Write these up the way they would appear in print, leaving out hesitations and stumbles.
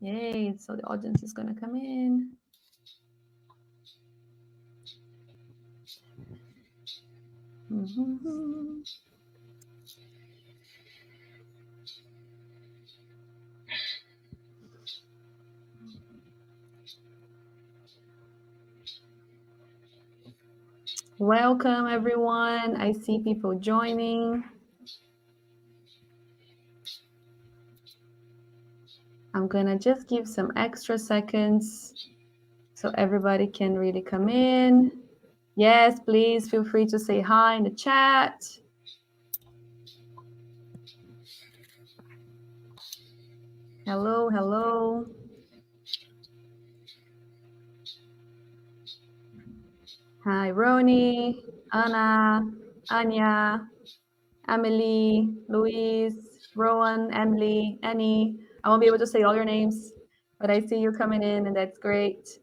Yay, so the audience is going to come in. Mm-hmm. Welcome, everyone. I see people joining. I'm going to just give some extra seconds so everybody can really come in. Yes, please feel free to say hi in the chat. Hello, hello. Hi, Ronnie, Anna, Anya, Emily, Louise, Rowan, Emily, Annie. I won't be able to say all your names, but I see you coming in, and that's great.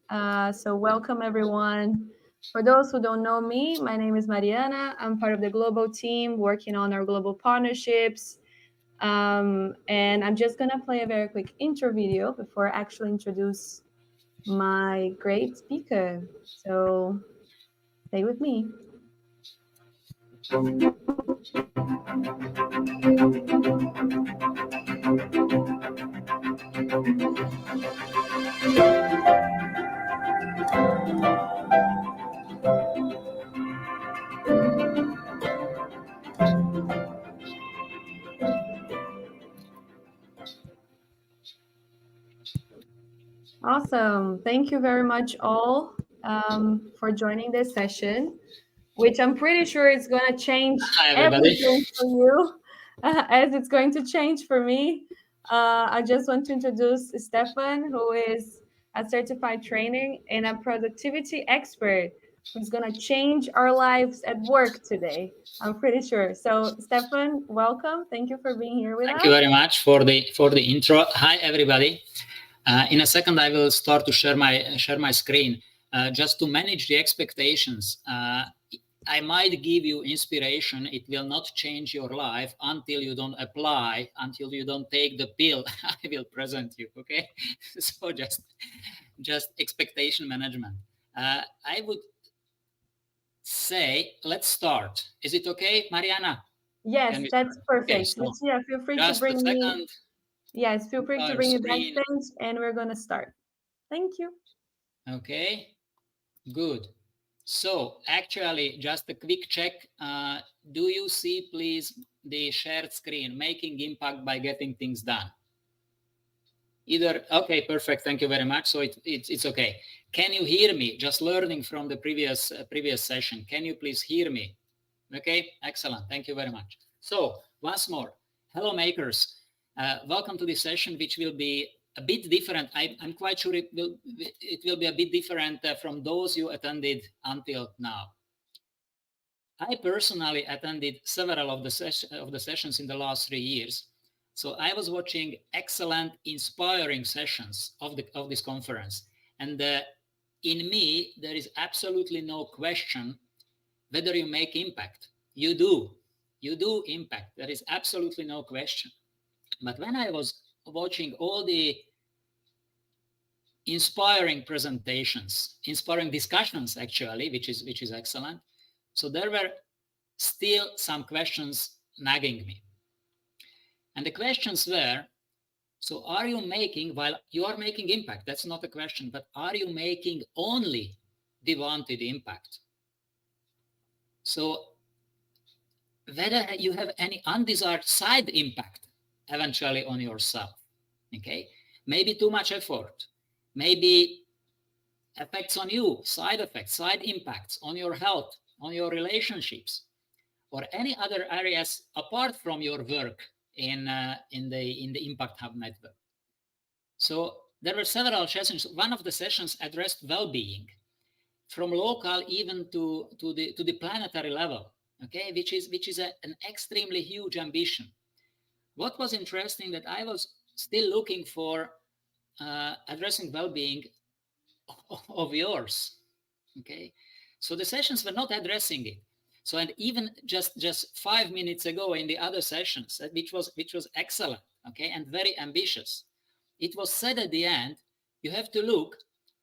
So welcome, everyone. For those who don't know me, my name is Mariana. I'm part of the global team working on our global partnerships. And I'm just going to play a very quick intro video before I actually introduce my great speaker. So stay with me. Awesome. Thank you very much all for joining this session, which I'm pretty sure is going to change everything for you as it's going to change for me. I just want to introduce Stefan, who is a certified trainer and a productivity expert who's going to change our lives at work today. I'm pretty sure. So Stefan, welcome. Thank you for being here with us. Thank you very much for the intro. Hi, everybody. In a second, I will start to share my screen. Just to manage the expectations, I might give you inspiration. It will not change your life until you don't apply, until you don't take the pill I will present you. Okay, so just expectation management. I would say let's start. Is it okay, Mariana? Yes, that's perfect. Okay, so Lucia, feel free to bring me. Yes, feel free to bring me backstage, and we're going to start. Thank you. Okay, good. So actually, just a quick check. Do you see, please, the shared screen, making impact by getting things done? Either, okay, perfect. Thank you very much. So it's okay. Can you hear me? Just learning from the previous session. Can you please hear me? Okay, excellent. Thank you very much. So once more, hello makers. Welcome to this session, which will be a bit different. I'm quite sure it will be a bit different from those you attended until now. I personally attended several of the sessions in the last 3 years. So I was watching excellent, inspiring sessions of this conference. And in me, there is absolutely no question whether you make impact. You do impact. There is absolutely no question. But when I was watching all the inspiring presentations, inspiring discussions, actually, which is excellent. So there were still some questions nagging me. And the questions were, so are you making, while you are making impact, that's not a question, but are you making only the wanted impact? So whether you have any undesired side impact eventually on yourself, okay? Maybe too much effort, maybe effects on you, side effects, side impacts on your health, on your relationships, or any other areas apart from your work in the Impact Hub network. So there were several sessions. One of the sessions addressed well-being, from local even to the planetary level. Okay, which is an extremely huge ambition. What was interesting that I was still looking for addressing well-being of yours. Okay, so the sessions were not addressing it. So, and even just 5 minutes ago in the other sessions, which was excellent, okay, and very ambitious, it was said at the end, you have to look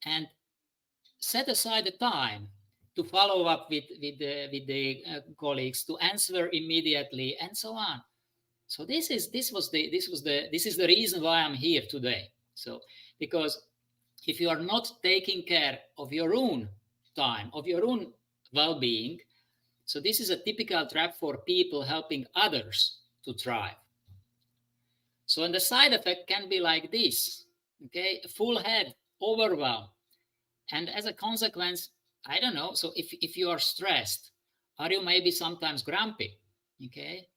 and set aside a time to follow up with the colleagues, to answer immediately, and so on. So this is the reason why I'm here today. So because if you are not taking care of your own time, of your own well-being, so this is a typical trap for people helping others to thrive. So and the side effect can be like this, okay, full head, overwhelm, and as a consequence, I don't know. So if you are stressed, are you maybe sometimes grumpy? Okay,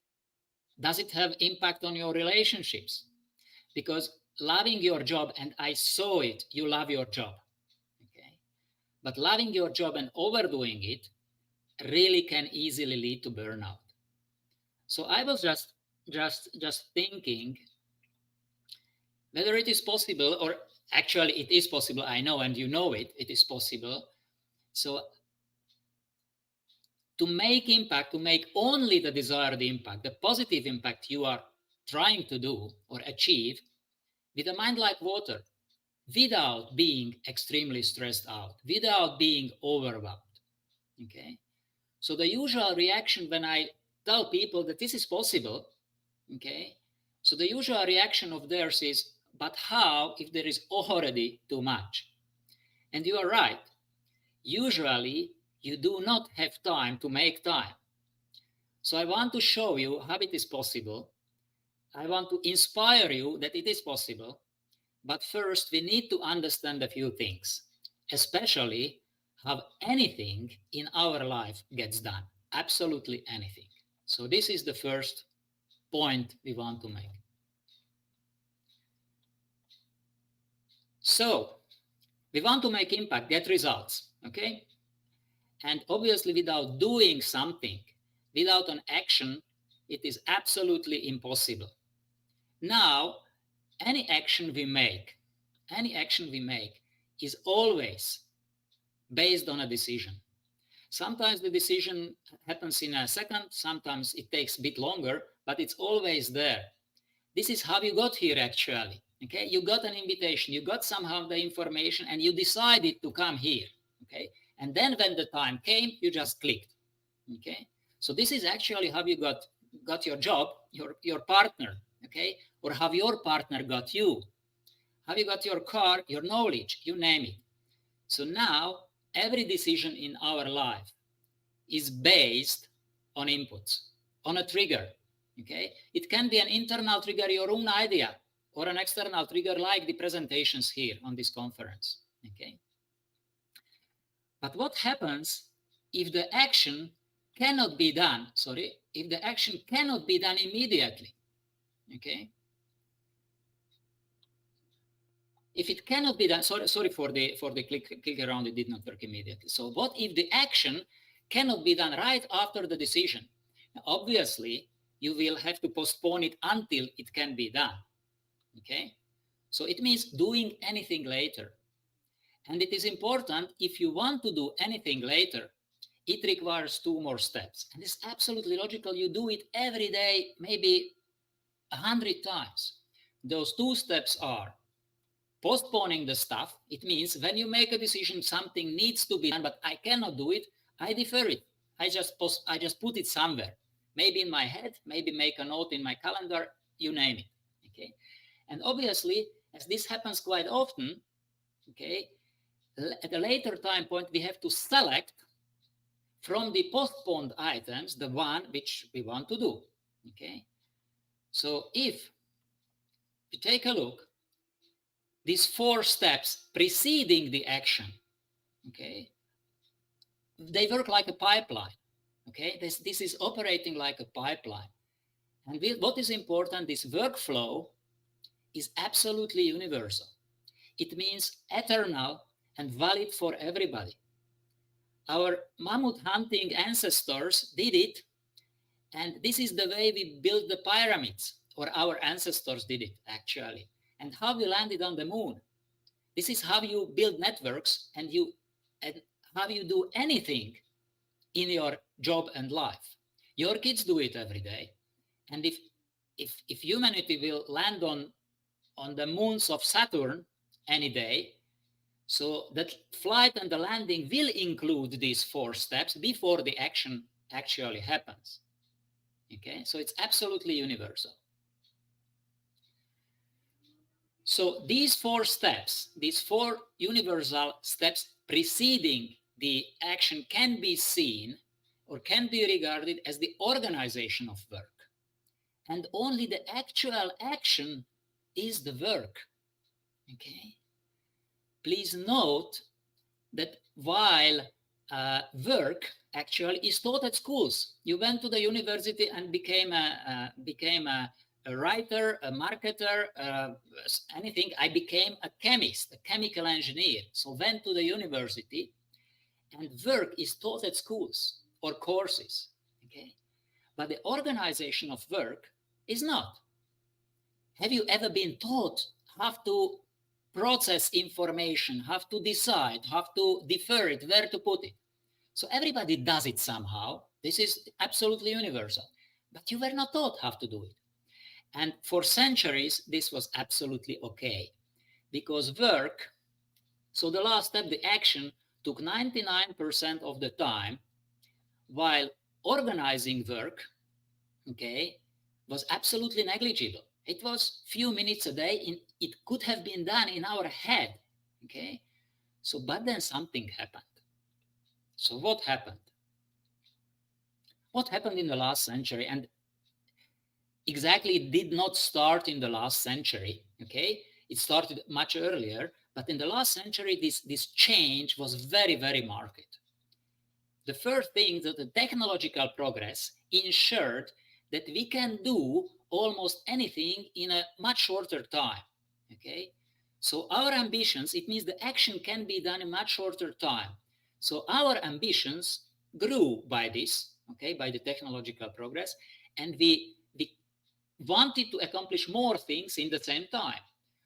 does it have impact on your relationships? Because loving your job, and I saw it, you love your job, okay, but loving your job and overdoing it really can easily lead to burnout. So I was just thinking whether it is possible, or actually it is possible, I know, and you know it is possible. So to make impact, to make only the desired impact, the positive impact you are trying to do or achieve with a mind like water, without being extremely stressed out, without being overwhelmed. Okay. So the usual reaction when I tell people that this is possible, okay, so the usual reaction of theirs is, but how if there is already too much? And you are right. Usually you do not have time to make time. So I want to show you how it is possible. I want to inspire you that it is possible. But first, we need to understand a few things, especially how anything in our life gets done. Absolutely anything. So this is the first point we want to make. So we want to make impact, get results, okay? And obviously without doing something, without an action, it is absolutely impossible. Now, any action we make is always based on a decision. Sometimes the decision happens in a second, sometimes it takes a bit longer, but it's always there. This is how you got here actually. Okay, you got an invitation, you got somehow the information, and you decided to come here. Okay, and then when the time came, you just clicked. Okay, so this is actually how you got your job, your partner. Okay, or how your partner got you, how you got your car, your knowledge, you name it. So now every decision in our life is based on inputs, on a trigger. Okay, it can be an internal trigger, your own idea, or an external trigger like the presentations here on this conference. Okay, but what happens if the action cannot be done? If the action cannot be done immediately. Okay, if it cannot be done, sorry for the click around, it did not work immediately. So what if the action cannot be done right after the decision? Now, obviously, you will have to postpone it until it can be done. Okay, so it means doing anything later. And it is important, if you want to do anything later, it requires 2 more steps. And it's absolutely logical. You do it every day, maybe 100 times. Those 2 steps are postponing the stuff. It means when you make a decision, something needs to be done, but I cannot do it, I defer it. I just put it somewhere. Maybe in my head, maybe make a note in my calendar, you name it. Okay. And obviously, as this happens quite often, okay, at a later time point, we have to select from the postponed items the one which we want to do. Okay. So if you take a look, these 4 steps preceding the action, okay, they work like a pipeline. Okay, this is operating like a pipeline. And what is important, this workflow is absolutely universal. It means eternal and valid for everybody. Our mammoth hunting ancestors did it, and this is the way we built the pyramids, or our ancestors did it actually, and how we landed on the moon. This is how you build networks, and how you do anything in your job and life. Your kids do it every day. And if humanity will land on on the moons of Saturn any day. So that flight and the landing will include these 4 steps before the action actually happens. Okay, so it's absolutely universal. So these 4 steps, these 4 universal steps preceding the action can be seen or can be regarded as the organization of work. And only the actual action is the work. Okay? Please note that while work actually is taught at schools, you went to the university and became a writer, a marketer, anything. I became a chemist, a chemical engineer. So went to the university, and work is taught at schools or courses. Okay, but the organization of work is not. Have you ever been taught how to process information, how to decide, how to defer it, where to put it? So everybody does it somehow. This is absolutely universal. But you were not taught how to do it. And for centuries, this was absolutely okay. Because work, so the last step, the action, took 99% of the time, while organizing work, okay, was absolutely negligible. It was few minutes a day. It could have been done in our head, okay? So, but then something happened. So what happened? What happened in the last century? And exactly, it did not start in the last century, okay? It started much earlier, but in the last century, this change was very, very marked. The first thing that the technological progress ensured that we can do almost anything in a much shorter time. Okay, so our ambitions, it means the action can be done in much shorter time. So our ambitions grew by this, okay, by the technological progress, and we wanted to accomplish more things in the same time.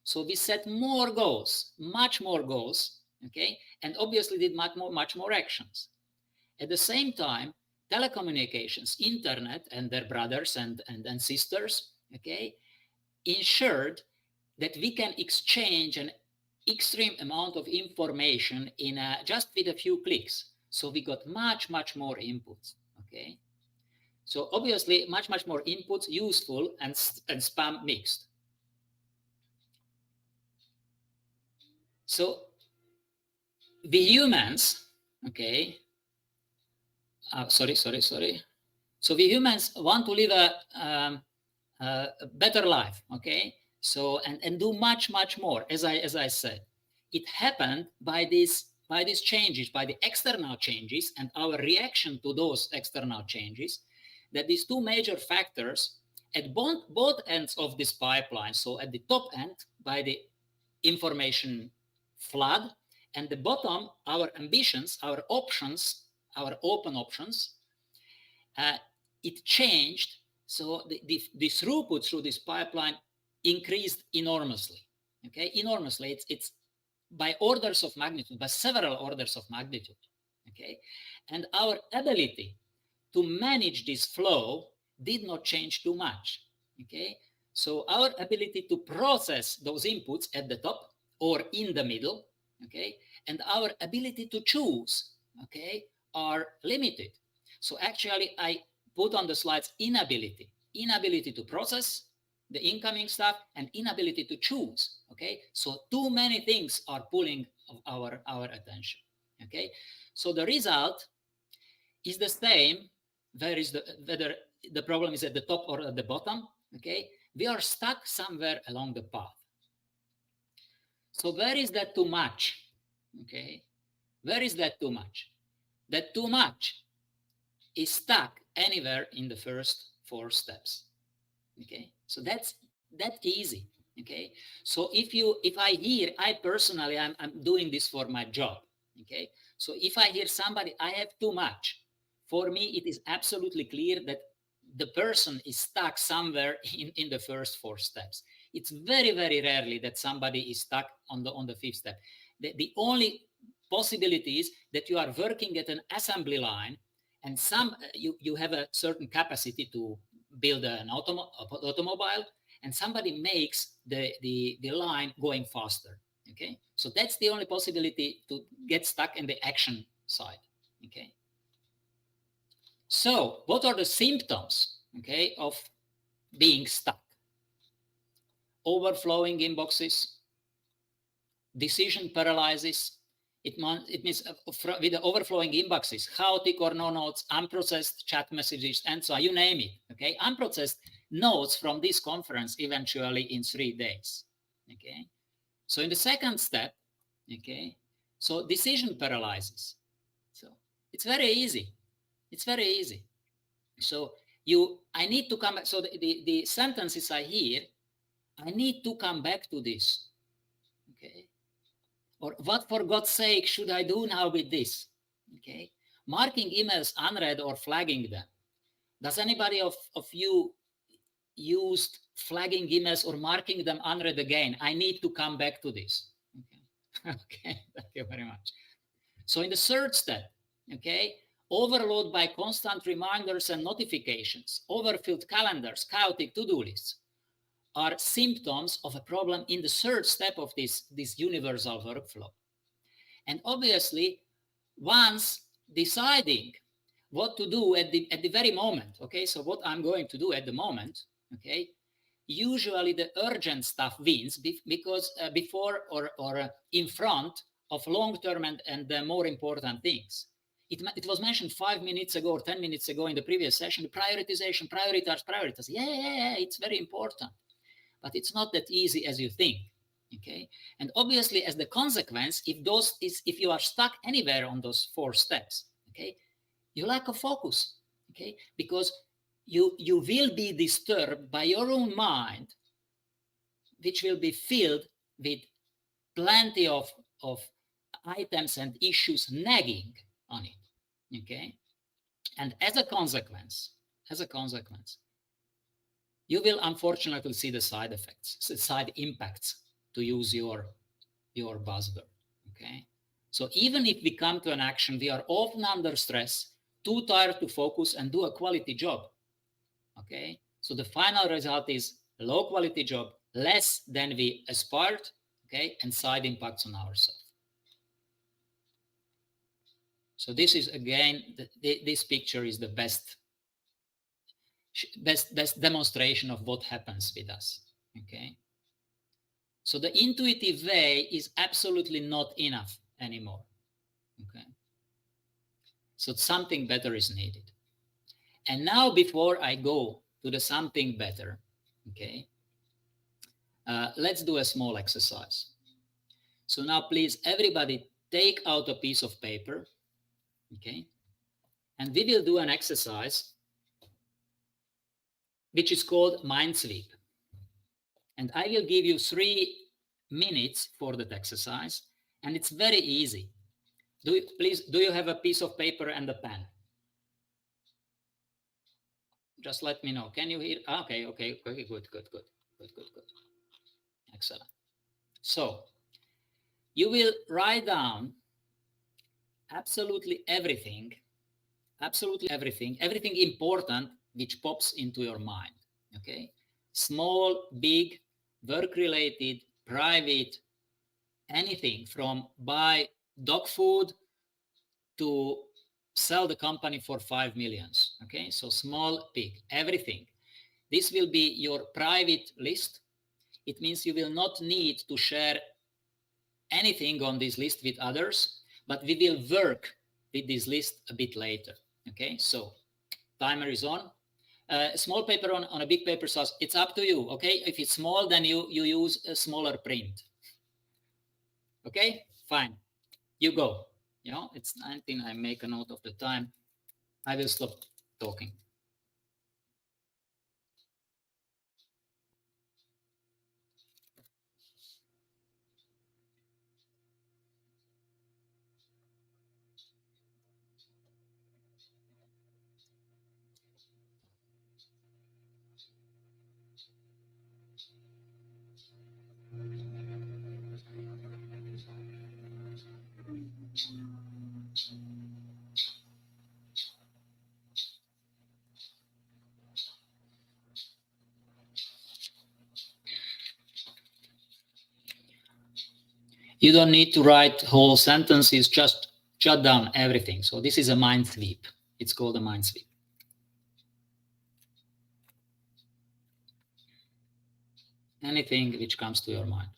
So we set more goals, much more goals, okay, and obviously did much more actions. At the same time, telecommunications, internet, and their brothers and sisters, okay, ensured that we can exchange an extreme amount of information in just with a few clicks. So we got much more inputs, okay. So obviously, much more inputs, useful and spam mixed. So we humans, okay, sorry. So we humans want to live a better life, okay? So and do much more. As I said, it happened by these changes, by the external changes, and our reaction to those external changes. That these 2 major factors at both ends of this pipeline. So at the top end, by the information flood, and the bottom, our ambitions, our options, our open options, uh, it changed. So the throughput through this pipeline increased enormously. Okay, enormously. It's by orders of magnitude, by several orders of magnitude. Okay, and our ability to manage this flow did not change too much. Okay, so our ability to process those inputs at the top or in the middle, okay, and our ability to choose, okay, are limited. So actually, I put on the slides inability to process the incoming stuff and inability to choose. Okay, so too many things are pulling our attention. Okay, so the result is the same whether the problem is at the top or at the bottom. Okay, we are stuck somewhere along the path. So where is that too much? Okay, where is that too much? That too much is stuck anywhere in the first 4 steps. Okay, so that's that easy. Okay, so if I hear, I personally, I'm doing this for my job. Okay, so if I hear somebody, I have too much, for me it is absolutely clear that the person is stuck somewhere in the first 4 steps. It's very rarely that somebody is stuck on the 5th step. The only possibility is that you are working at an assembly line, and you have a certain capacity to build an automobile, and somebody makes the line going faster. Okay, so that's the only possibility to get stuck in the action side. Okay, so what are the symptoms, okay, of being stuck? Overflowing inboxes, decision paralysis. It means with the overflowing inboxes, chaotic or no notes, unprocessed chat messages, and so on, you name it. Okay, unprocessed notes from this conference eventually in 3 days. Okay, so in the second step, okay, so decision paralysis. So it's very easy. It's very easy. So I need to come back. So the sentences I hear, I need to come back to this. Okay. Or what, for God's sake, should I do now with this? Okay. Marking emails unread or flagging them. Does anybody of you used flagging emails or marking them unread again? I need to come back to this. Okay. Okay. Thank you very much. So in the third step, okay, overload by constant reminders and notifications, overfilled calendars, chaotic to-do lists are symptoms of a problem in the third step of this universal workflow. And obviously, once deciding what to do at the very moment, okay, so what I'm going to do at the moment, okay, usually the urgent stuff wins because before or in front of long-term and the more important things. It was mentioned 5 minutes ago or 10 minutes ago in the previous session, prioritization, prioritize. Yeah, it's very important. But it's not that easy as you think. Okay, and obviously, as the consequence, if you are stuck anywhere on those 4 steps, okay, you lack of focus. Okay, because you will be disturbed by your own mind, which will be filled with plenty of items and issues nagging on it. Okay, and as a consequence, you will unfortunately see the side effects, the side impacts, to use your buzzword. Okay, so even if we come to an action, we are often under stress, too tired to focus and do a quality job. Okay, so the final result is a low quality job, less than we aspired. Okay, and side impacts on ourselves. So this is again, this picture is the best demonstration of what happens with us. Okay, so the intuitive way is absolutely not enough anymore. Okay, so something better is needed. And now, before I go to the something better, okay, let's do a small exercise. So now, please, everybody, take out a piece of paper, okay, and we will do an exercise which is called mind sweep. And I will give you 3 minutes for that exercise, and it's very easy. Please, do you have a piece of paper and a pen? Just let me know. Can you hear? Okay, good. Excellent. So you will write down absolutely everything important which pops into your mind. Okay, small, big, work-related, private, anything from buy dog food to sell the company for 5 million. Okay, so small, big, everything. This will be your private list. It means you will not need to share anything on this list with others, but we will work with this list a bit later. Okay, so timer is on. Small paper on a big paper size, it's up to you. Okay, if it's small, then you use a smaller print. Okay, fine, you go. You know, it's 19. I make a note of the time. I will stop talking. You don't need to write whole sentences, just jot down everything. So this is a mind sweep. It's called a mind sweep. Anything which comes to your mind.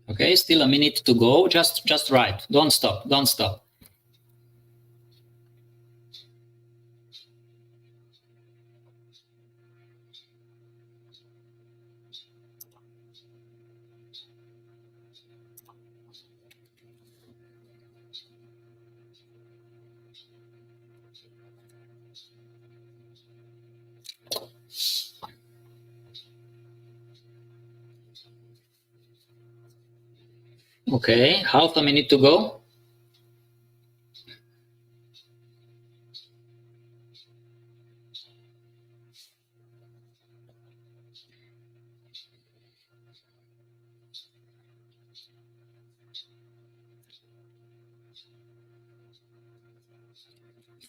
Okay, still a minute to go. Just write. Don't stop. Don't stop. Okay, half a minute to go.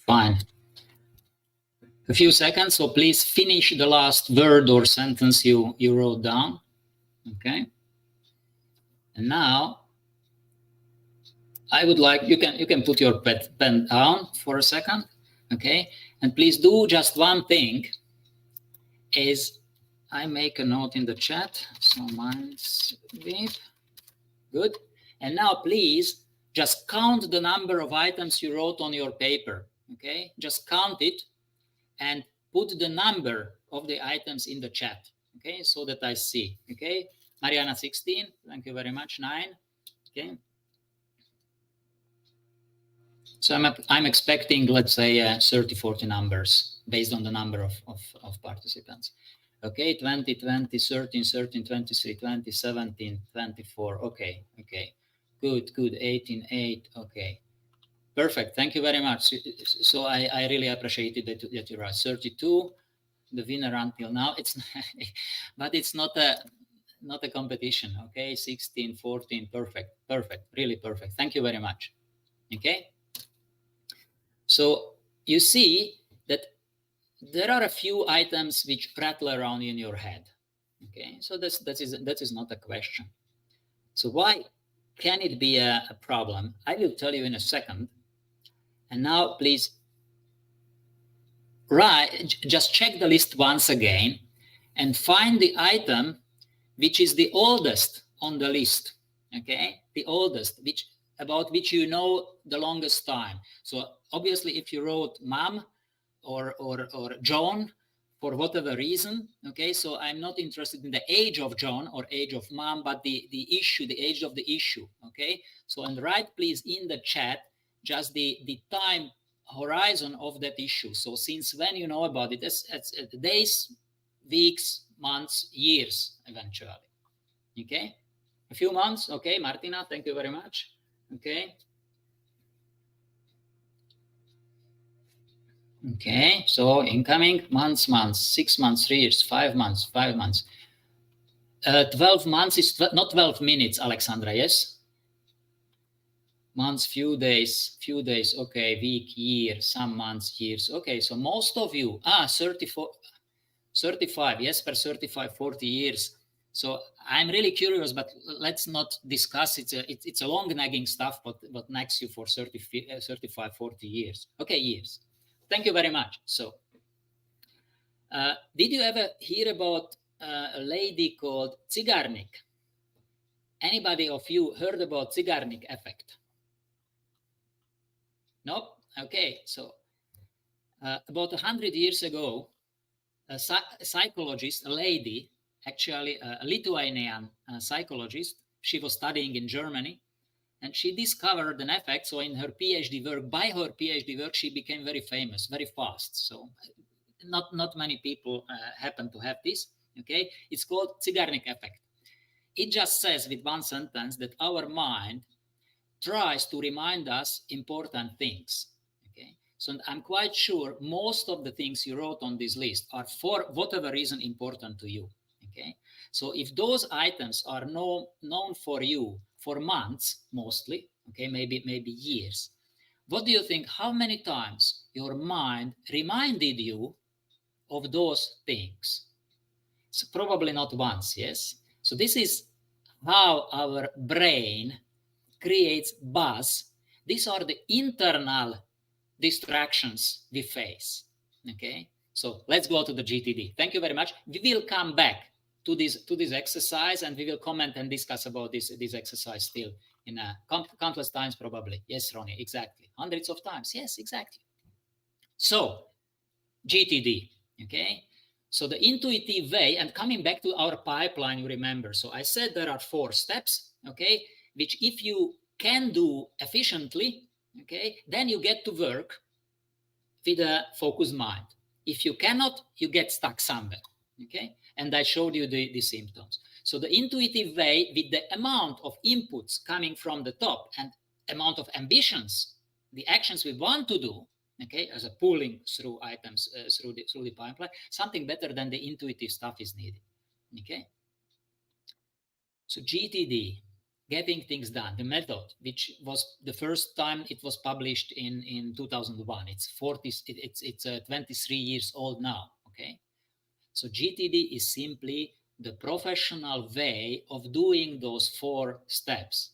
Fine. A few seconds, so please finish the last word or sentence you wrote down. Okay. And now I would like, you can put your pen down for a second. Okay. And please do just one thing is I make a note in the chat. So mine's good. And now please just count the number of items you wrote on your paper. Okay. Just count it and put the number of the items in the chat. Okay. So that I see. Okay. Mariana 16. Thank you very much. 9. Okay. So I'm expecting, let's say, 30, 40 numbers based on the number of participants. Okay, 20, 20, 13, 13, 23, 20, 17, 24. Okay, okay. Good, good. 18, 8. Okay. Perfect. Thank you very much. So I really appreciated that you write 32, the winner until now. It's but it's not a competition. Okay, 16, 14. Perfect, perfect. Really perfect. Thank you very much. Okay. So you see that there are a few items which rattle around in your head. Okay, so that is not a question. So why can it be a problem? I will tell you in a second. And now please just check the list once again and find the item which is the oldest on the list. Okay, the oldest, about which you know the longest time. So obviously, if you wrote mom or John for whatever reason, okay, so I'm not interested in the age of John or age of mom, but the issue, the age of the issue. Okay, so and write please in the chat just the time horizon of that issue. So since when you know about it, it's days, weeks, months, years, eventually. Okay, a few months. Okay, Martina, thank you very much. Okay. Okay, so incoming months, 6 months, 3 years, 5 months, 5 months. 12 months is not 12 minutes, Alexandra, yes? Months, few days, okay, week, year, some months, years. Okay, so most of you, 34, 35, yes, per 35, 40 years. So I'm really curious, but let's not discuss it. It's a long nagging stuff, but nags you for 35, 40 years. Okay, years. Thank you very much. So did you ever hear about a lady called Zigarnik? Anybody of you heard about Zigarnik effect? Nope. Okay, so about 100 years ago, a psychologist, a lady, actually a Lithuanian psychologist, she was studying in Germany, And she discovered an effect. So in her PhD work, by her PhD work, she became very famous, very fast. So not many people happen to have this. Okay, it's called Zeigarnik effect. It just says with one sentence that our mind tries to remind us important things. Okay, so I'm quite sure most of the things you wrote on this list are for whatever reason important to you. Okay, so if those items are known for you for months mostly, okay, maybe years, what do you think? How many times your mind reminded you of those things? So probably not once, yes? So this is how our brain creates buzz. These are the internal distractions we face. Okay, so let's go to the GTD. Thank you very much. We will come back to this exercise, and we will comment and discuss about this exercise still in countless times probably. Yes, Ronnie, exactly. Hundreds of times. Yes, exactly. So GTD. Okay, so the intuitive way, and coming back to our pipeline, you remember. So I said there are 4 steps. Okay, which if you can do efficiently, okay, then you get to work with a focused mind. If you cannot, you get stuck somewhere. Okay, and I showed you the symptoms. So the intuitive way, with the amount of inputs coming from the top and amount of ambitions, the actions we want to do, okay, as a pulling through items through the pipeline, something better than the intuitive stuff is needed. Okay, so GTD, Getting Things Done, the method, which was the first time it was published in 2001. It's 23 years old now. Okay, so GTD is simply the professional way of doing those 4 steps.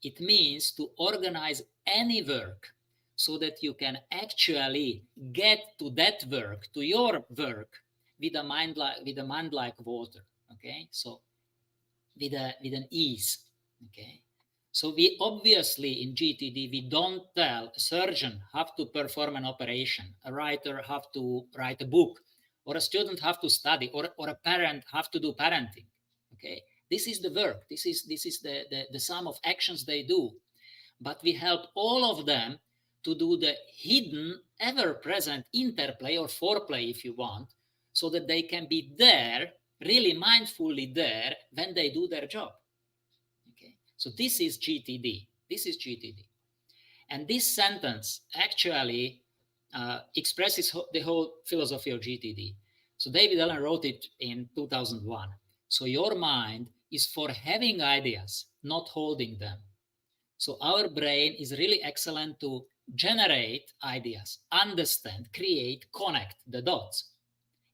It means to organize any work so that you can actually get to that work, to your work, with a mind like water. Okay, so with an ease. Okay, so we obviously in GTD we don't tell a surgeon have to perform an operation, a writer have to write a book, or a student have to study, or a parent have to do parenting. Okay, this is the work. This is the sum of actions they do, but we help all of them to do the hidden, ever-present interplay or foreplay, if you want, so that they can be there, really mindfully there, when they do their job. Okay, so this is GTD. This is GTD. And this sentence actually expresses the whole philosophy of GTD. So David Allen wrote it in 2001. So your mind is for having ideas, not holding them. So our brain is really excellent to generate ideas, understand, create, connect the dots,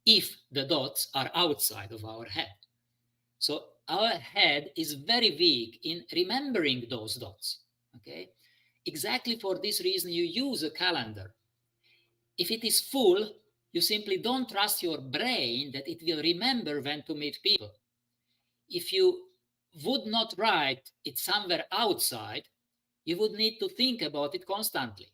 if the dots are outside of our head. So our head is very weak in remembering those dots. Okay, exactly for this reason you use a calendar. If it is full, you simply don't trust your brain that it will remember when to meet people. If you would not write it somewhere outside, you would need to think about it constantly.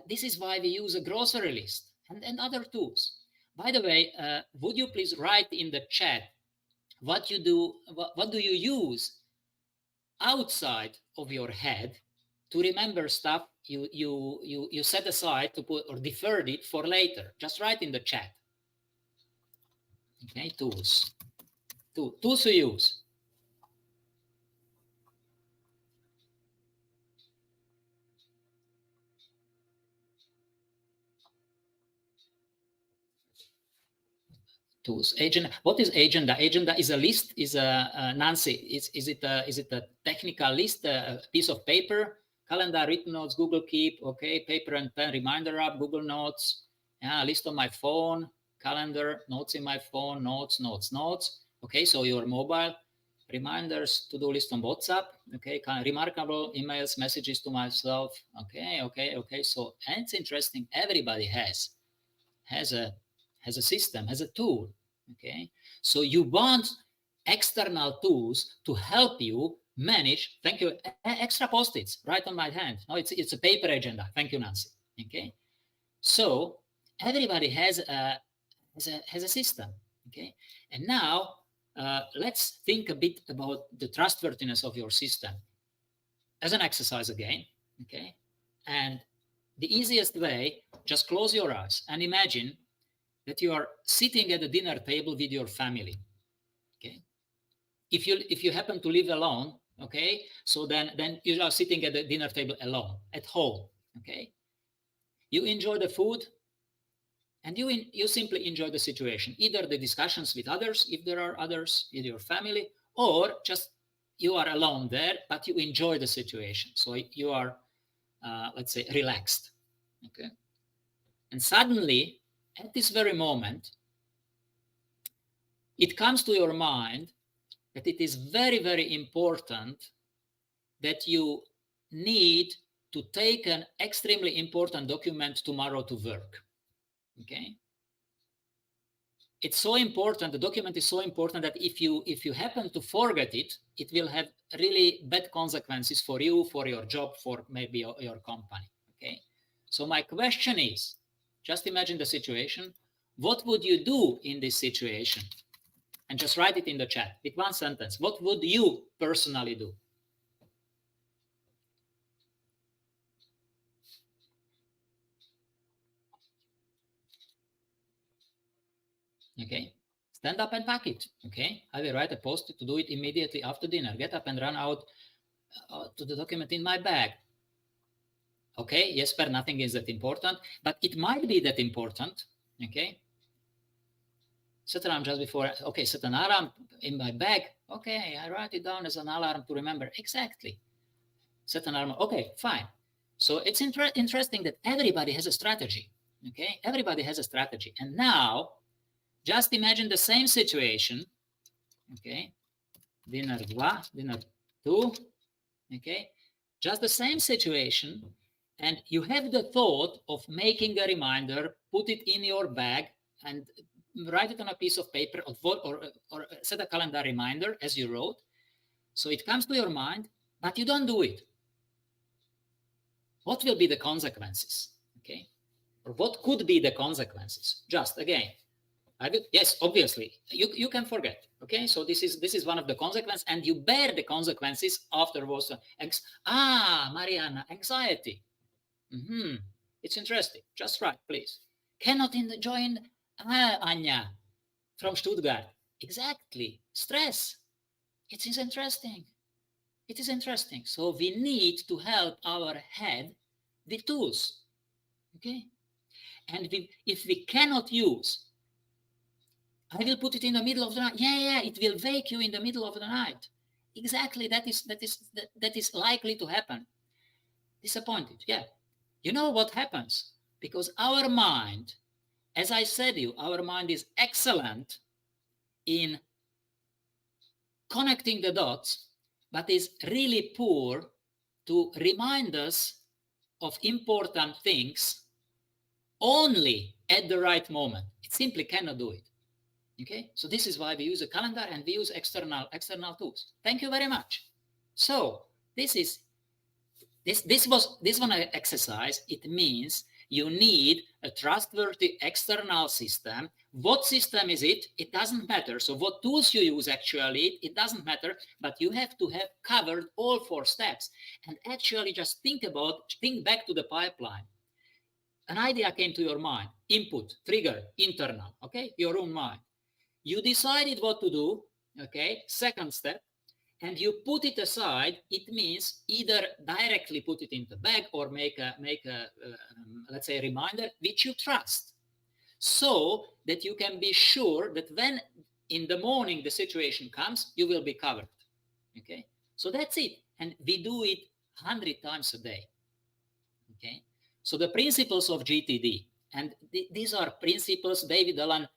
This is why we use a grocery list and other tools. By the way, would you please write in the chat what do you use outside of your head to remember stuff you set aside to put or deferred it for later? Just write in the chat. Okay, tools to use. Tools. Agenda. What is agenda? Agenda is a list. Is a Nancy? Is it a technical list? A piece of paper, calendar, written notes, Google Keep. Okay, paper and pen, reminder app, Google Notes. Yeah, list on my phone, calendar, notes in my phone, notes. Okay, so your mobile reminders, to-do list on WhatsApp. Okay, kind of remarkable emails, messages to myself. Okay. So, and it's interesting. Everybody has a system, has a tool. Okay, so you want external tools to help you manage. Thank you. Extra post-its right on my hand. No, it's a paper agenda. Thank you, Nancy. Okay, so everybody has a system. Okay, and now let's think a bit about the trustworthiness of your system. as an exercise again, okay? And the easiest way, just close your eyes and imagine that you are sitting at the dinner table with your family, okay? If you happen to live alone, okay, so then you are sitting at the dinner table alone at home, okay? You enjoy the food, and you simply enjoy the situation, either the discussions with others, if there are others in your family, or just you are alone there, but you enjoy the situation, so you are, let's say, relaxed, okay? And suddenly, at this very moment, it comes to your mind that it is very, very important that you need to take an extremely important document tomorrow to work, okay? It's so important, the document is so important, that if you happen to forget it, it will have really bad consequences for you, for your job, for maybe your company, okay? So my question is, just imagine the situation. What would you do in this situation? And just write it in the chat with one sentence. What would you personally do? Okay, stand up and pack it. Okay, I will write a post to do it immediately after dinner. Get up and run out to the document in my bag. Okay, Jesper, nothing is that important, but it might be that important. Okay, set an alarm just before. Okay, set an alarm in my bag. Okay, I write it down as an alarm to remember exactly. Set an alarm. Okay, fine. So it's interesting that everybody has a strategy. Okay, everybody has a strategy. And now, just imagine the same situation. Okay, dinner one, dinner two. Okay, just the same situation, and you have the thought of making a reminder, put it in your bag, and write it on a piece of paper, or set a calendar reminder as you wrote. So it comes to your mind, but you don't do it. What will be the consequences? Okay, or what could be the consequences? Just again, yes, obviously, you can forget. Okay, so this is one of the consequences, and you bear the consequences afterwards. Mariana, anxiety. It's interesting. Just right, please. Cannot join Anya from Stuttgart. Exactly. Stress. It is interesting. It is interesting. So we need to help our head with tools. Okay, and if we cannot use, I will put it in the middle of the night. Yeah, it will wake you in the middle of the night. Exactly, that is likely to happen. Disappointed, yeah. You know what happens? Because our mind, as I said to you, our mind is excellent in connecting the dots, but is really poor to remind us of important things only at the right moment. It simply cannot do it. Okay, so this is why we use a calendar and we use external tools. Thank you very much. So this one exercise. It means you need a trustworthy external system. What system is it? It doesn't matter. So what tools you use, actually, it doesn't matter, but you have to have covered all 4 steps. And actually just think back to the pipeline. An idea came to your mind, input, trigger, internal, okay, your own mind. You decided what to do, okay, second step, and you put it aside. It means either directly put it in the bag or make a let's say, a reminder which you trust, so that you can be sure that when in the morning the situation comes, you will be covered. Okay, so that's it, and we do it 100 times a day. Okay, so the principles of GTD, and these are principles David Allen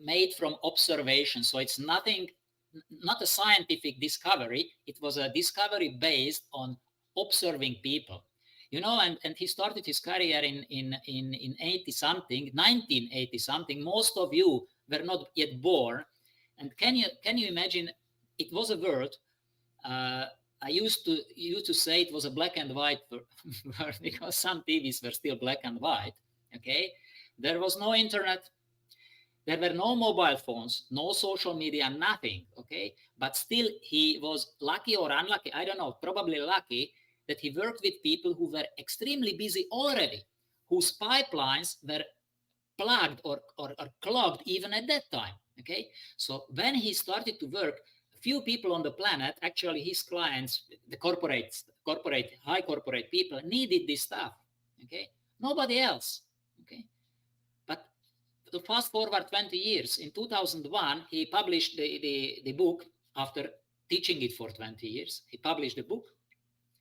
made from observation. So it's not a scientific discovery. It was a discovery based on observing people. And he started his career in 80 something, 1980 something. Most of you were not yet born. And can you imagine? It was a word. I used to say it was a black and white word, because some TVs were still black and white. Okay, there was no internet. There were no mobile phones, no social media, nothing, okay? But still, he was lucky or unlucky, I don't know, probably lucky, that he worked with people who were extremely busy already, whose pipelines were plugged or clogged even at that time. Okay, so when he started to work, few people on the planet, actually his clients, the high corporate people, needed this stuff. Okay, nobody else. Okay, but to fast forward 20 years, in 2001 he published the book. After teaching it for 20 years, he published the book,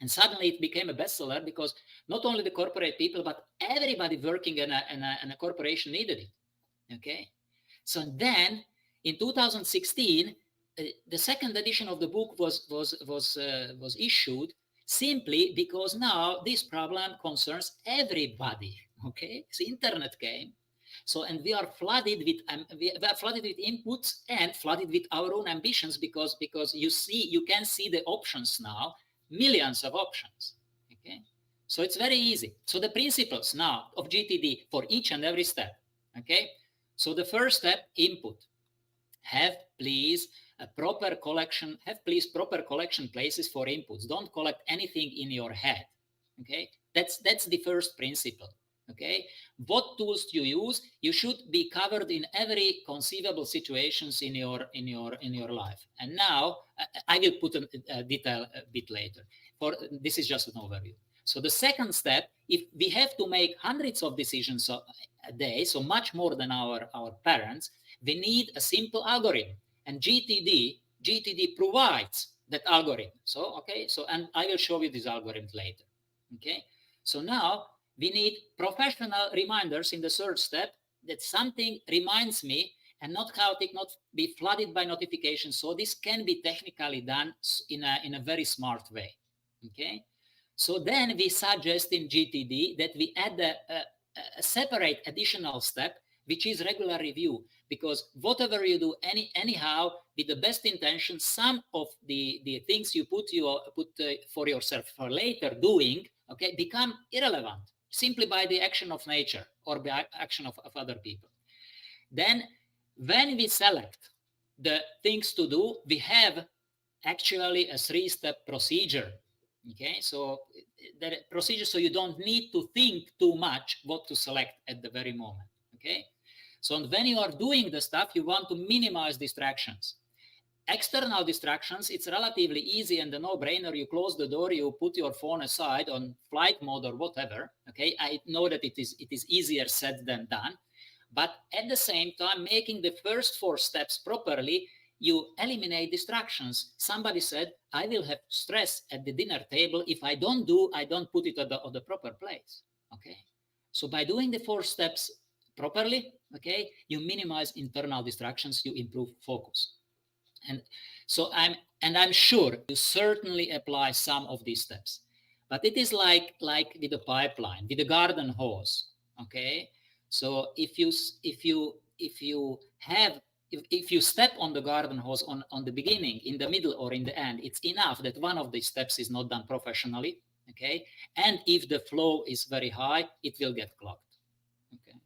and suddenly it became a bestseller because not only the corporate people, but everybody working in a corporation needed it. Okay, so then in 2016, the second edition of the book was issued, simply because now this problem concerns everybody. Okay, the internet came, so and we are flooded with inputs and flooded with our own ambitions, because you can see the options now, millions of options. Okay, so it's very easy. So the principles now of GTD for each and every step. Okay, so the first step, input. Have please proper collection places for inputs. Don't collect anything in your head. Okay, that's the first principle. Okay, what tools do you use? You should be covered in every conceivable situations in your life. And now I will put a detail a bit later. For this is just an overview. So the second step, if we have to make hundreds of decisions a day, so much more than our parents, we need a simple algorithm, and GTD provides that algorithm. So and I will show you this algorithm later. Okay, so now we need professional reminders in the third step, that something reminds me, and not chaotic, not be flooded by notifications. So this can be technically done in a very smart way. Okay, so then we suggest in GTD that we add a separate additional step, which is regular review, because whatever you do anyhow with the best intention, some of the things you put for yourself for later doing, okay, become irrelevant simply by the action of nature or by action of other people. Then when we select the things to do, we have actually a 3-step procedure. Okay, so the procedure, so you don't need to think too much what to select at the very moment. Okay, so when you are doing the stuff, you want to minimize distractions. External distractions, it's relatively easy and a no-brainer. You close the door, you put your phone aside on flight mode or whatever. Okay, I know that it is easier said than done, but at the same time, making the first 4 steps properly, you eliminate distractions. Somebody said, I will have stress at the dinner table if I don't put it at the proper place. Okay, so by doing the 4 steps properly, okay, you minimize internal distractions, you improve focus. And so I'm sure you certainly apply some of these steps, but it is like with the pipeline, with the garden hose. Okay, so if you step on the garden hose on the beginning, in the middle, or in the end, it's enough that one of these steps is not done professionally. Okay, and if the flow is very high, it will get clogged. Okay,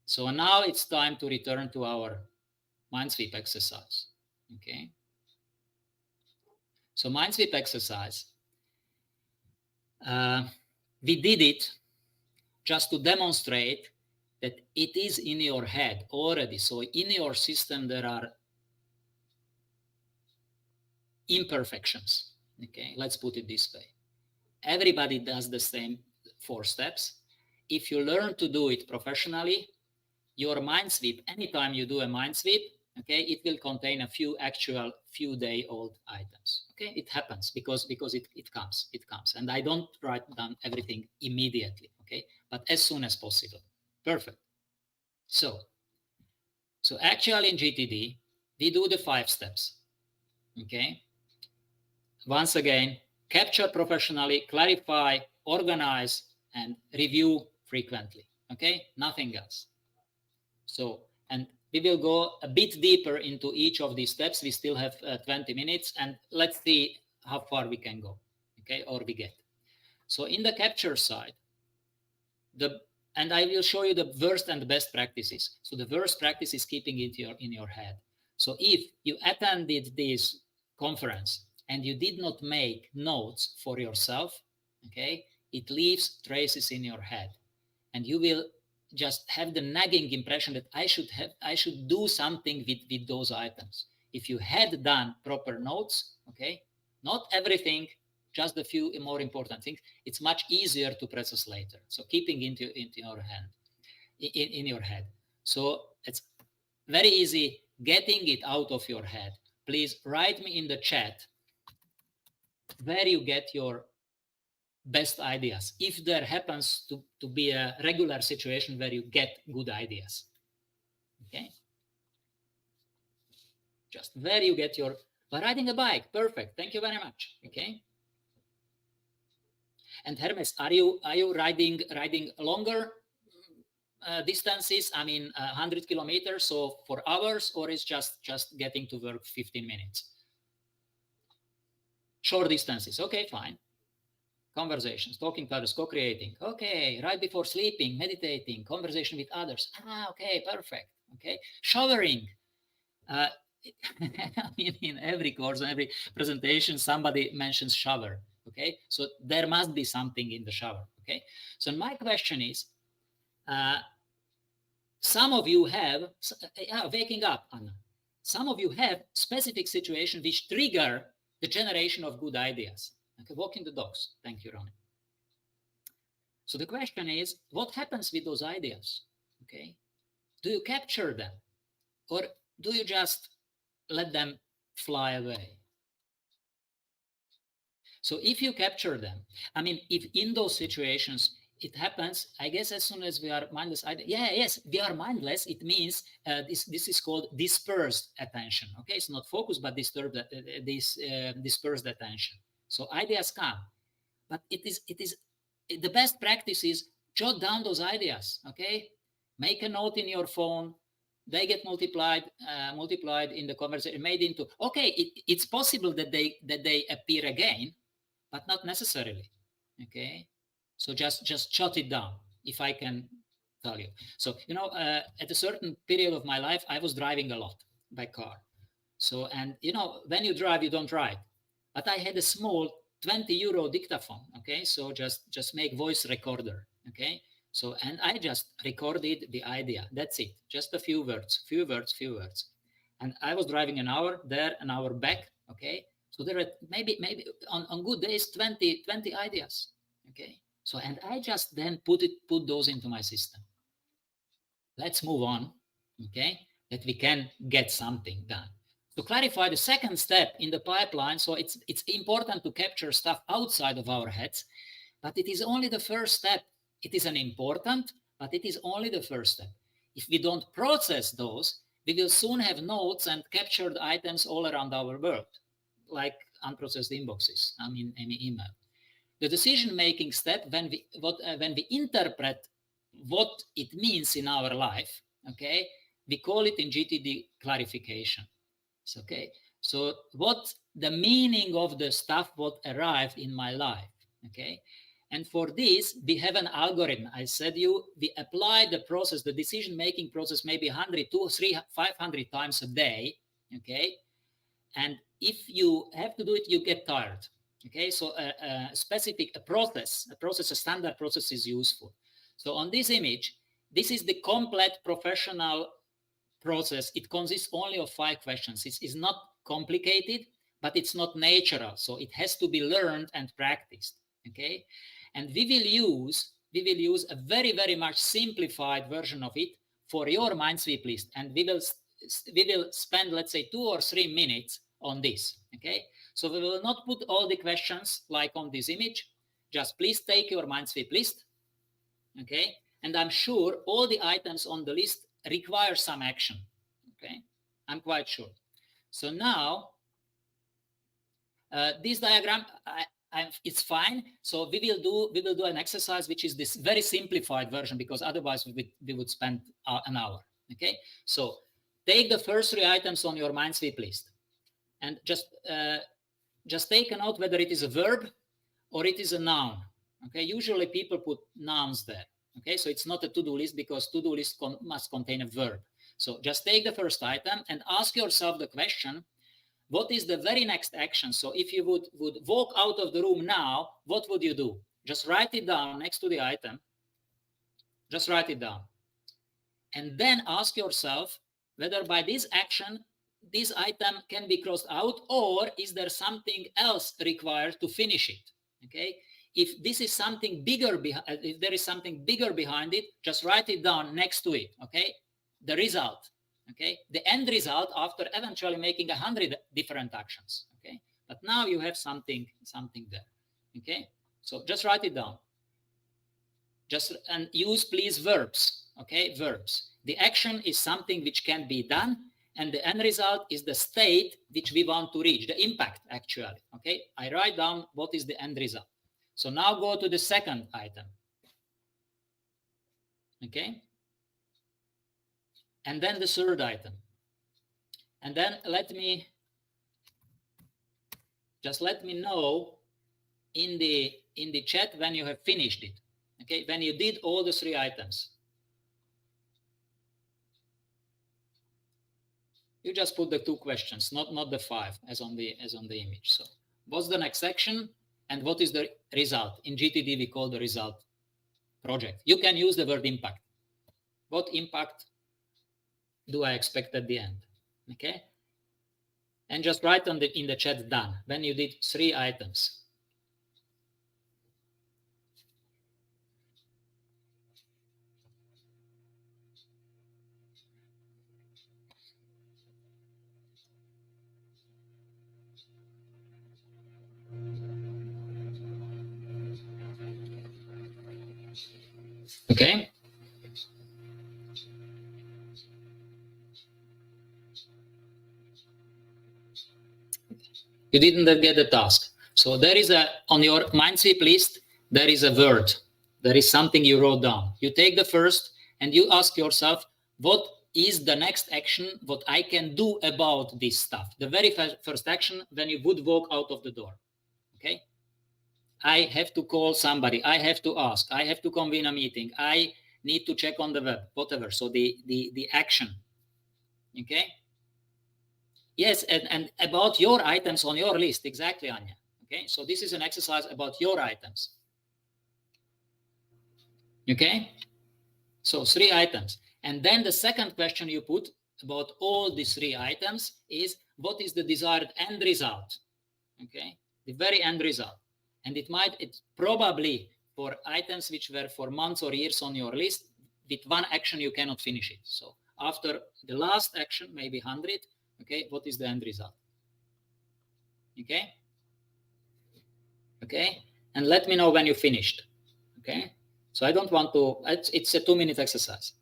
so now it's time to return to our mind sweep exercise. Okay, so mind sweep exercise, we did it just to demonstrate that it is in your head already. So in your system, there are imperfections. Okay, let's put it this way. Everybody does the same 4 steps. If you learn to do it professionally, your mind sweep, anytime you do a mind sweep, okay, it will contain a few day old items. Okay, it happens because it comes, and I don't write down everything immediately. Okay, but as soon as possible. Perfect. So actually in GTD we do the 5 steps. Okay, once again, capture professionally, clarify, organize, and review frequently. Okay, nothing else. So, and we will go a bit deeper into each of these steps. We still have 20 minutes, and let's see how far we can go, okay, or we get. So in the capture side, and I will show you the worst and the best practices. So the worst practice is keeping it in your head. So if you attended this conference and you did not make notes for yourself, okay, it leaves traces in your head, and you will just have the nagging impression that I should do something with those items. If you had done proper notes, okay, not everything, just a few more important things, it's much easier to process later. So keeping into your hand, in your head. So it's very easy getting it out of your head. Please write me in the chat where you get your best ideas, if there happens to be a regular situation where you get good ideas. Okay, just where you get your, by riding a bike. Perfect, thank you very much. Okay, and Hermes, are you riding longer distances? I mean 100 kilometers, so for hours, or is just getting to work 15 minutes? Short distances, okay, fine. Conversations, talking to others, co-creating. Okay, right before sleeping, meditating, conversation with others. Okay, perfect. Okay, showering. Uh, in every course, in every presentation, somebody mentions shower. Okay, so there must be something in the shower. Okay, so my question is, some of you have, waking up, Anna. Some of you have specific situations which trigger the generation of good ideas. Okay, walking the dogs. Thank you, Ronnie. So the question is, what happens with those ideas? Okay, do you capture them, or do you just let them fly away? So if you capture them, I mean, if in those situations it happens, I guess as soon as we are mindless, yes, we are mindless. It means this is called dispersed attention. Okay, it's not focused, but dispersed attention. So ideas come, but it is the best practice is jot down those ideas. Okay, make a note in your phone. They get multiplied in the conversation, made into, okay, it's possible that they appear again, but not necessarily. Okay, so just jot it down, if I can tell you. So at a certain period of my life, I was driving a lot by car. So, and when you drive, you don't write, but I had a small 20 euro dictaphone. Okay, so just make voice recorder. Okay, so, and I just recorded the idea. That's it, just a few words. And I was driving an hour there, an hour back. Okay, so there are maybe on good days 20 ideas. Okay, so, and I just then put those into my system. Let's move on. Okay, that we can get something done. To clarify the second step in the pipeline, so it's important to capture stuff outside of our heads, but it is only the first step. It is an important, but it is only the first step. If we don't process those, we will soon have notes and captured items all around our world, like unprocessed inboxes, I mean any email. The decision-making step, when we interpret what it means in our life, okay, we call it in GTD clarification. Okay, so what the meaning of the stuff what arrived in my life. Okay, and for this we have an algorithm. I said we apply the process, the decision making process, maybe 100, 200, 300, 500 times a day. Okay, and if you have to do it, you get tired. Okay, so a standard process is useful. So on this image, this is the complete professional process. It consists only of 5 questions. It's not complicated, but it's not natural. So it has to be learned and practiced. Okay, and we will use a very, very much simplified version of it for your Mindsweep list, and we will spend, let's say, 2 or 3 minutes on this. Okay, so we will not put all the questions like on this image. Just please take your Mindsweep list. Okay, and I'm sure all the items on the list require some action. Okay, I'm quite sure. So now this diagram, it's fine. So we will do an exercise which is this very simplified version, because otherwise we would spend an hour. Okay, so take the first 3 items on your Mindsweep list, and just take a note whether it is a verb or it is a noun. Okay, usually people put nouns there. Okay, so it's not a to-do list, because to-do list must contain a verb. So just take the first item and ask yourself the question, what is the very next action? So if you would walk out of the room now, what would you do? just write it down next to the item. Just write it down. And then ask yourself whether by this action, this item can be crossed out, or is there something else required to finish it? Okay. If this is something bigger, if there is something bigger behind it, just write it down next to it. Okay. The result. Okay. The end result after eventually making 100 different actions. Okay. But now you have something there. Okay. So just write it down. And use please verbs. Okay, verbs. The action is something which can be done, and the end result is the state which we want to reach, the impact actually. Okay, I write down what is the end result. So now go to the second item. Okay, and then the third item. And then let me know in the chat when you have finished it. Okay, when you did all the 3 items. You just put the 2 questions, not the 5 as on the image. So what's the next action and what is the result? In GTD we call the result project. You can use the word impact. What impact do I expect at the end? Okay, and just write in the chat done when you did 3 items. Okay. You didn't get the task. So there is on your Mindsweep list, there is a word. There is something you wrote down. You take the first and you ask yourself, what is the next action, what I can do about this stuff? The very first action when you would walk out of the door. Okay. I have to call somebody. I have to ask. I have to convene a meeting. I need to check on the web, whatever. So the action. Okay. Yes, and about your items on your list. Exactly, Anya. Okay, so this is an exercise about your items. Okay, so 3 items. And then the second question you put about all these 3 items is, what is the desired end result? Okay, the very end result. And it's probably for items which were for months or years on your list, with one action you cannot finish it. So after the last action, maybe 100, okay, what is the end result? Okay. Okay, and let me know when you finished. Okay, so I don't want to, it's a 2-minute exercise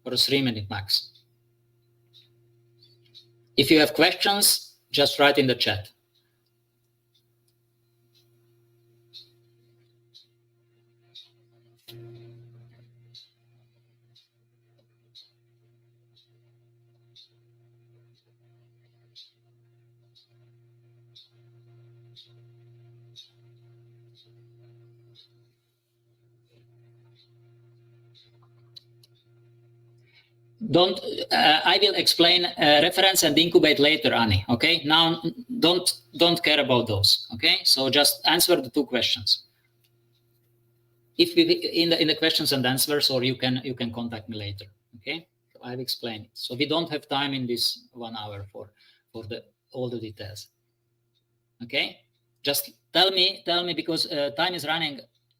or a 3-minute max. If you have questions, just write in the chat. Don't, I will explain reference and incubate later, Annie. Okay, now don't care about those. Okay, so just answer the 2 questions. If we, in the questions and answers, or you can contact me later. Okay, so I've explained it. So we don't have time in this 1 hour for all the details. Okay, just tell me because time is running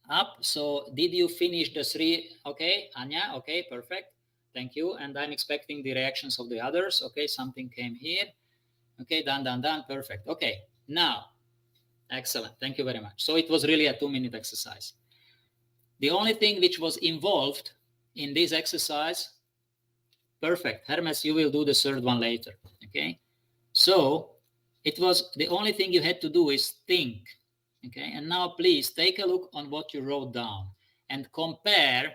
up. So did you finish the 3? Okay, Anya. Okay, perfect. Thank you. And I'm expecting the reactions of the others. Okay, something came here. Okay, done. Perfect. Okay, now, excellent. Thank you very much. So it was really a 2-minute exercise. The only thing which was involved in this exercise, perfect. Hermes, you will do the 3rd one later. Okay, so it was the only thing you had to do is think. Okay, and now please take a look on what you wrote down and compare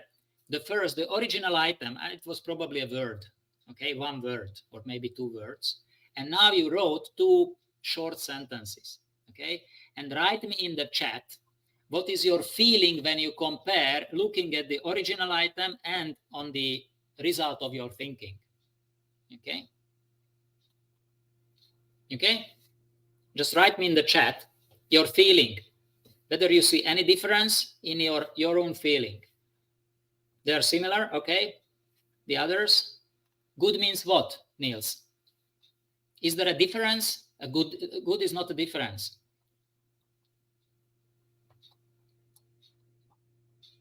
the original item. It was probably a word. Okay, 1 word or maybe 2 words. And now you wrote 2 short sentences. Okay, and write me in the chat, what is your feeling when you compare looking at the original item and on the result of your thinking? Okay. Okay, just write me in the chat your feeling whether you see any difference in your own feeling. They are similar, okay? The others? Good means what, Niels? Is there a difference? Good is not a difference.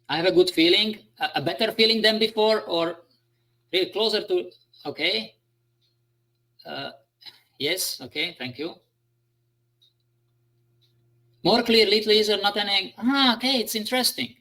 I have a good feeling, a better feeling than before, or really closer to, okay? Yes, okay, thank you. More clearly, please, or not any, okay, it's interesting.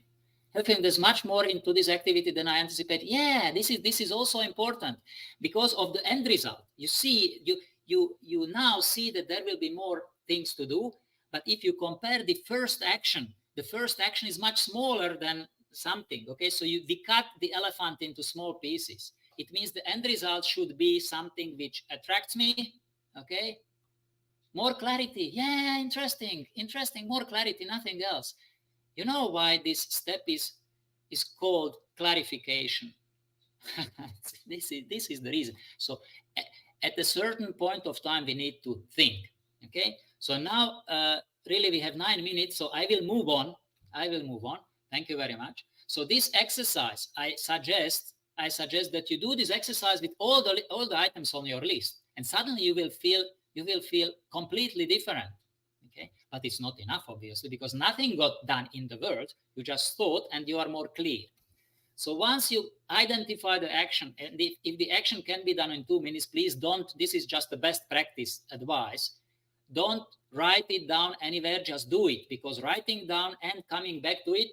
I think there's much more into this activity than I anticipate. Yeah, this is also important because of the end result. You see, you now see that there will be more things to do, but if you compare the first action is much smaller than something. Okay, so we cut the elephant into small pieces. It means the end result should be something which attracts me. Okay, more clarity. Yeah, interesting. More clarity, nothing else. You know why this step is called clarification. this is the reason. So at a certain point of time, we need to think. Okay. So now, really, we have 9 minutes. So I will move on. Thank you very much. So this exercise, I suggest that you do this exercise with all the items on your list, and suddenly you will feel completely different. Okay, but it's not enough, obviously, because nothing got done in the world. You just thought, and you are more clear. So once you identify the action, and if the action can be done in 2 minutes, please don't. This is just the best practice advice. Don't write it down anywhere. Just do it, because writing down and coming back to it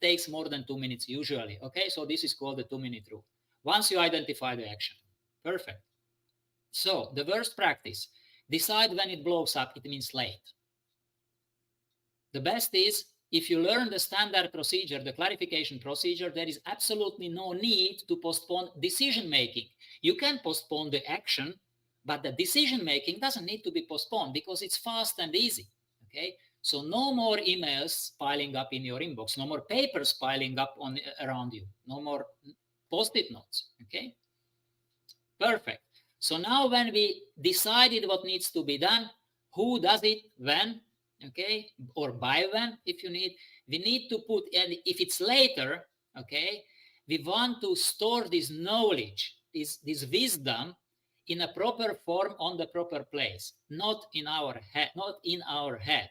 takes more than 2 minutes usually. Okay, so this is called the 2-minute rule. Once you identify the action, perfect. So the worst practice: decide when it blows up. It means late. The best is, if you learn the standard procedure, the clarification procedure, there is absolutely no need to postpone decision making. You can postpone the action, but the decision making doesn't need to be postponed because it's fast and easy. Okay, so no more emails piling up in your inbox, no more papers piling up around you, no more post-it notes. Okay, perfect. So now when we decided what needs to be done, who does it, when, okay, or by when, if you need, we need to put, and if it's later, okay, we want to store this knowledge, this wisdom in a proper form on the proper place, not in our head,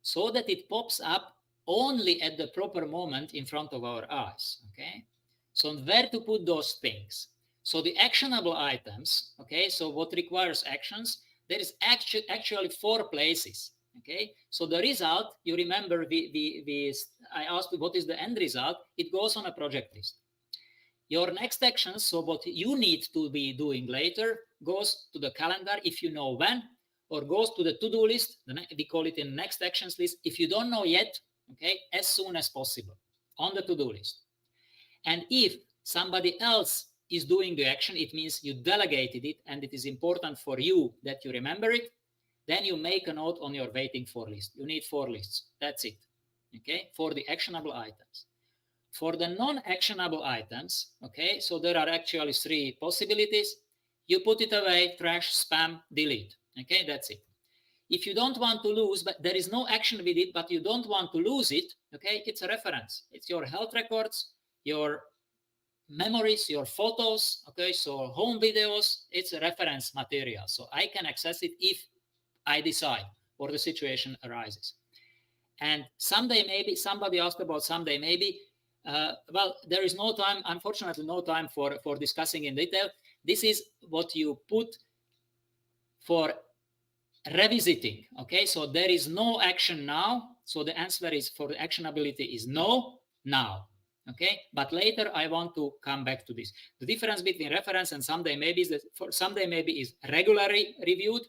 so that it pops up only at the proper moment in front of our eyes. Okay, so where to put those things? So the actionable items, okay, so what requires actions, there is actually 4 places. Okay, so the result, you remember, I asked you what is the end result. It goes on a project list. Your next actions, so what you need to be doing later, goes to the calendar if you know when, or goes to the to-do list. We call it in next actions list. If you don't know yet, okay, as soon as possible on the to-do list. And if somebody else is doing the action, it means you delegated it and it is important for you that you remember it, then you make a note on your waiting for list. You need 4 lists. That's it. Okay, for the actionable items. For the non-actionable items, okay, so there are actually 3 possibilities. You put it away, trash, spam, delete. Okay, that's it. If you don't want to lose, but there is no action with it, but you don't want to lose it, okay, it's a reference. It's your health records, your memories, your photos, okay, so home videos, it's a reference material. So I can access it if I decide or the situation arises. And someday maybe, somebody asked about someday maybe, well, there is no time, unfortunately, no time for discussing in detail. This is what you put for revisiting. Okay, so there is no action now. So the answer is for the actionability is no, now. Okay, but later I want to come back to this. The difference between reference and someday maybe is that for someday maybe is regularly reviewed.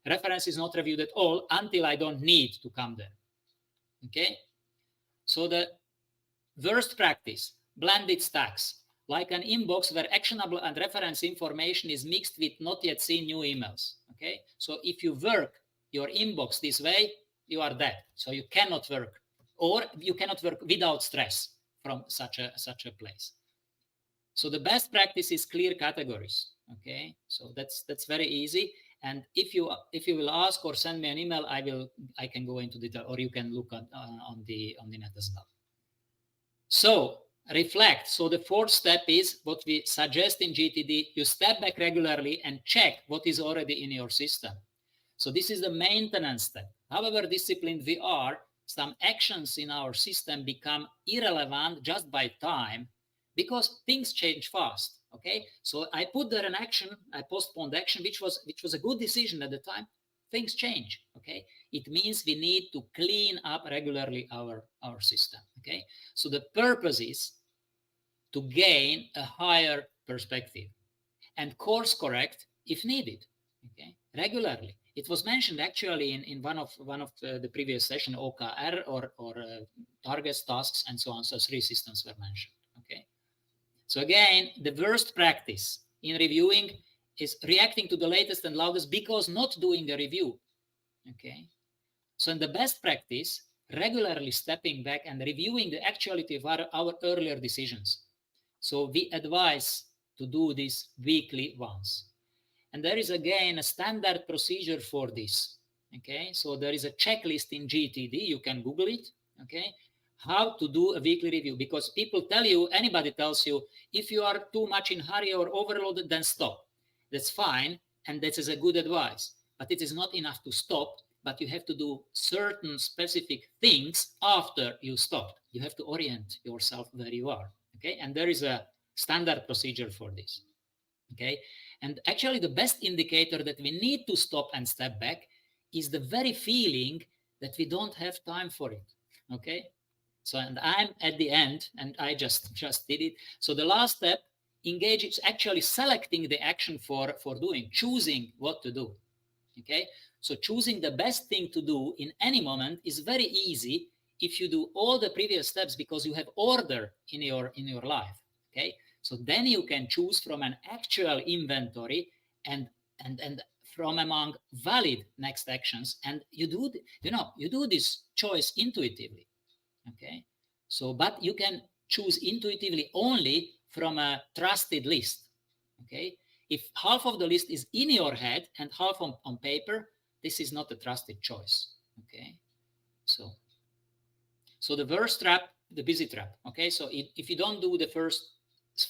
Reference is not reviewed at all until I don't need to come there. Okay, so the worst practice, blended stacks, like an inbox where actionable and reference information is mixed with not yet seen new emails. Okay, so if you work your inbox this way, you are dead. So you cannot work, or you cannot work without stress from such a place. So the best practice is clear categories. Okay, so that's very easy. And if you will ask or send me an email, I can go into detail, or you can look at on the net as well. So reflect. So the fourth step is what we suggest in GTD. You step back regularly and check what is already in your system. So this is the maintenance step. However disciplined we are, some actions in our system become irrelevant just by time because things change fast. Okay, so I put there an action, I postponed action, which was a good decision at the time. Things change. Okay, it means we need to clean up regularly our system. Okay, so the purpose is to gain a higher perspective and course correct if needed. Okay, regularly. It was mentioned actually in one of the previous session, OKR or targets, tasks, and so on. So 3 systems were mentioned. Okay, so again, the worst practice in reviewing is reacting to the latest and loudest because not doing a review. Okay, so in the best practice, regularly stepping back and reviewing the actuality of our earlier decisions. So we advise to do this weekly once. And there is again a standard procedure for this. Okay, so there is a checklist in GTD, you can Google it. Okay, how to do a weekly review, because people tell you, anybody tells you, if you are too much in hurry or overloaded, then stop. That's fine, and that is a good advice, but it is not enough to stop, but you have to do certain specific things after you stop. You have to orient yourself where you are. Okay, and there is a standard procedure for this. Okay, and actually the best indicator that we need to stop and step back is the very feeling that we don't have time for it. Okay, so and I'm at the end and I just did it. So the last step, engage, is actually selecting the action for doing, choosing what to do. Okay, so choosing the best thing to do in any moment is very easy if you do all the previous steps, because you have order in your life. Okay, so then you can choose from an actual inventory and from among valid next actions, and you do this choice intuitively. Okay, so but you can choose intuitively only from a trusted list. Okay, if half of the list is in your head and half on paper, this is not a trusted choice. Okay, so the worst trap, the busy trap. Okay, so if you don't do the first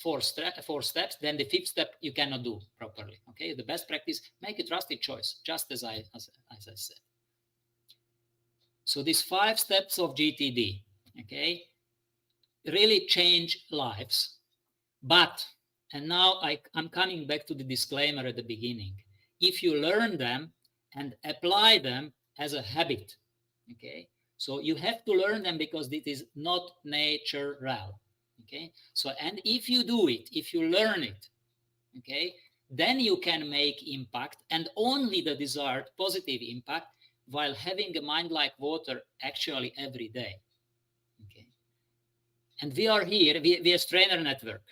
four steps, then the fifth step you cannot do properly. Okay, the best practice, make a trusted choice, just as I said. So these 5 steps of GTD, okay, really change lives. But, and now I'm coming back to the disclaimer at the beginning, if you learn them and apply them as a habit, okay, so you have to learn them because it is not natural. Okay, so and if you do it, if you learn it, okay, then you can make impact, and only the desired positive impact, while having a mind like water actually every day. Okay, and we are here, we as Trainer Network.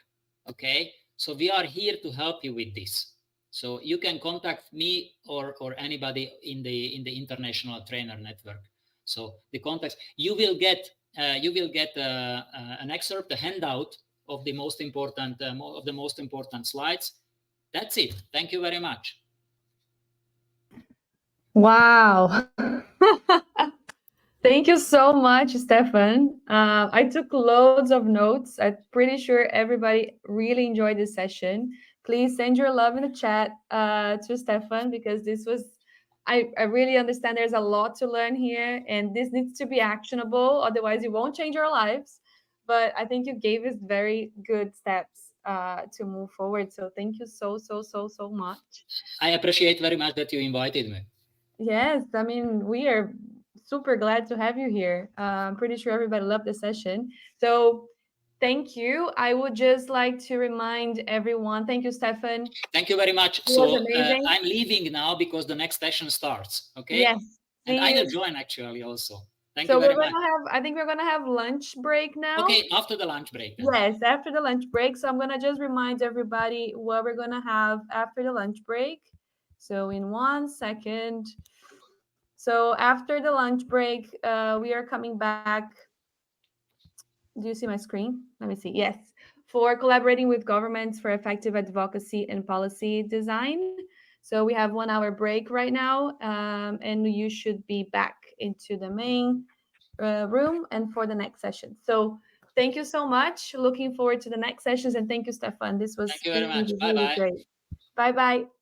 Okay, so we are here to help you with this. So you can contact me or anybody in the International Trainer Network. So the contacts, you will get an excerpt, a handout of the most important slides. That's it. Thank you very much. Wow. Thank you so much, Stefan. I took loads of notes. I'm pretty sure everybody really enjoyed this session. Please send your love in the chat to Stefan, because this was, I really understand there's a lot to learn here, and this needs to be actionable. Otherwise, it won't change our lives. But I think you gave us very good steps to move forward. So thank you so, so, so, so much. I appreciate very much that you invited me. Yes, I mean, we are super glad to have you here. I'm pretty sure everybody loved the session. So, thank you. I would just like to remind everyone, thank you, Stefan. It Thank you very much. was So amazing. I'm leaving now because the next session starts. Okay, Yes, and see I you. will join actually also. Thank you So, we're very going much. to have, I think we're going to have lunch break now. Okay, after the lunch break then. Yes, after the lunch break. So, I'm going to just remind everybody what we're going to have after the lunch break. So, in 1 second. So, after the lunch break, we are coming back. Do you see my screen? Let me see. Yes. For collaborating with governments for effective advocacy and policy design. So we have 1 hour break right now, and you should be back into the main room and for the next session. So thank you so much. Looking forward to the next sessions, and thank you, Stefan. This Thank was you very really, much. Bye really bye. great. Bye bye.